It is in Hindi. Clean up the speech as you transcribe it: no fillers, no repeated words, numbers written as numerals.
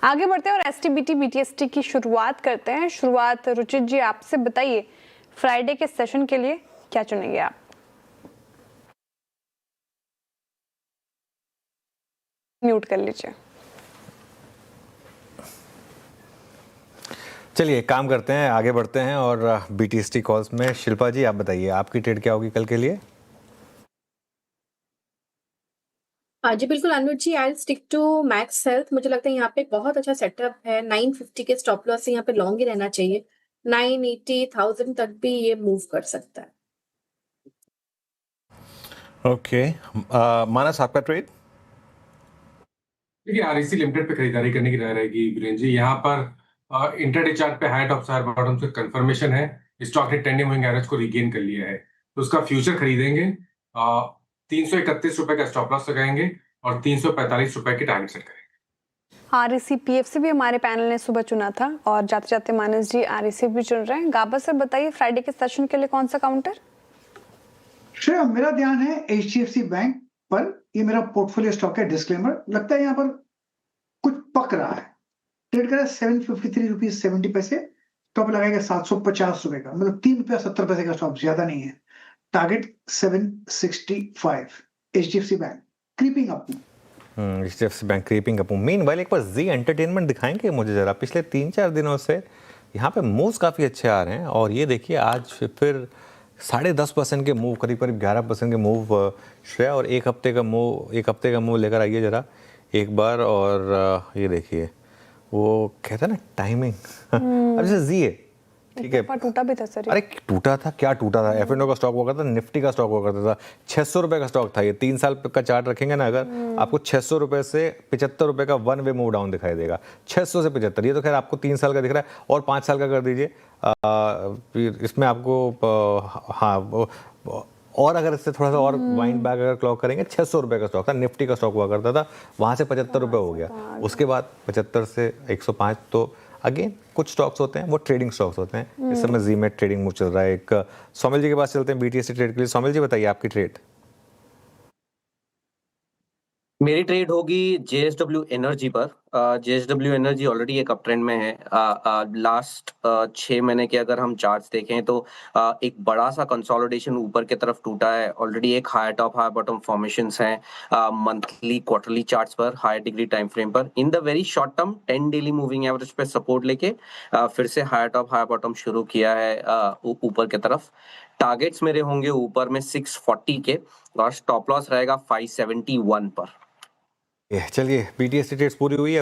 आगे बढ़ते हैं और एसटीबीटी बीटीएसटी की शुरुआत करते हैं। शुरुआत रुचित जी आपसे बताइए, फ्राइडे के सेशन के लिए क्या चुनेंगे आप? म्यूट कर लीजिए। चलिए काम करते हैं, आगे बढ़ते हैं और बीटीएसटी कॉल्स में शिल्पा जी आप बताइए आपकी ट्रेड क्या होगी कल के लिए? जी बिल्कुल Anuj ji, I stick to Max Health. मुझे लगता है यहाँ पे बहुत अच्छा सेटअप है। 950 के स्टॉप लॉस से यहाँ पे लॉन्ग ही रहना चाहिए। 980,000 तक भी ये मूव कर सकता है। ओके, मानस आपका ट्रेड? देखिए आरईसी लिमिटेड पे खरीदारी करने की राय रहेगी वीरेंद्र जी। यहाँ पर इंटरडे चार्ट पे हाई टॉप हाई बॉटम से कंफर्मेशन है। स्टॉक ने टेंडिंग मूविंग एवरेज को रिगेन कर लिया है, तो उसका फ्यूचर खरीदेंगे। 331 रुपए का स्टॉप लॉस लगाएंगे और 345 रुपए की टारगेट सेट करेंगे। आरईसी पीएफसी भी हमारे पैनल ने सुबह चुना था और जाते जाते मानस जी आरईसी भी चुन रहे हैं। गाबा सर बताइए फ्राइडे के सेशन के लिए कौन सा काउंटर? श्रेया, मेरा ध्यान है एचडीएफसी बैंक पर। ये मेरा पोर्टफोलियो स्टॉक है। डिस्क्लेमर, लगता है यहाँ पर कुछ पक रहा है। ट्रेड करा 753 रुपीज 70 पैसे, स्टॉप लगाएगा 750 रुपए का, मतलब 3 रुपया 70 पैसे का स्टॉप, ज्यादा नहीं है। Target 765। HDFC bank creeping up. HDFC bank creeping up. Meanwhile एक बार जी एंटरटेनमेंट दिखाएंगे मुझे जरा। पिछले 3-4 दिनों से यहाँ पे मूव्स काफ़ी अच्छे आ रहे हैं और ये देखिए आज फिर 10.5% के मूव, करीब 11% के मूव श्रेया, और एक हफ्ते का मूव लेकर आइए जरा एक बार। और ये देखिए वो कहते हैं ना टाइमिंग। अब जैसे जी है, ठीक है, टूटा भी था सर। अरे टूटा था, क्या टूटा था? एफ&ओ का स्टॉक हुआ करता था, निफ्टी का स्टॉक हुआ करता था, 600 रुपए का स्टॉक था। ये 3 साल का चार्ट रखेंगे ना अगर, आपको 600 रुपए से 75 रुपए का वन वे मूव डाउन दिखाई देगा। 600 से 75, ये तो खैर आपको 3 साल का दिख रहा है, और 5 साल का कर दीजिए। इसमें आपको हाँ, और अगर इससे थोड़ा सा और वाइंड बैक अगर क्लॉक करेंगे, 600 रुपए का स्टॉक था, निफ्टी का स्टॉक हुआ करता था, वहां से 75 रुपए हो गया। उसके बाद 75 से 105। तो अगेन कुछ स्टॉक्स होते हैं वो ट्रेडिंग स्टॉक्स होते हैं। इस समय जी में ट्रेडिंग मूव चल रहा है। एक सोमिल जी के पास चलते हैं बीटीएससी ट्रेड के लिए। सोमिल जी बताइए आपकी ट्रेड। मेरी ट्रेड होगी जेएसडब्ल्यू एनर्जी पर। जेएसडब्ल्यू एनर्जी ऑलरेडी एक अप ट्रेंड में है। लास्ट 6 महीने के अगर हम चार्ट्स देखें तो एक बड़ा सा कंसोलिडेशन ऊपर की तरफ टूटा है। ऑलरेडी एक high top high bottom formations हैं मंथली क्वार्टरली चार्ट्स पर, हाई डिग्री टाइम फ्रेम पर। In the very short term 10 daily moving average पे सपोर्ट लेके फिर से हाई टॉप हाई बॉटम शुरू किया है ऊपर की तरफ। टारगेट्स मेरे होंगे ऊपर में 640 के और स्टॉप लॉस रहेगा 571 पर। चलिए बीटीएससी ट्रेड्स पूरी हुई है।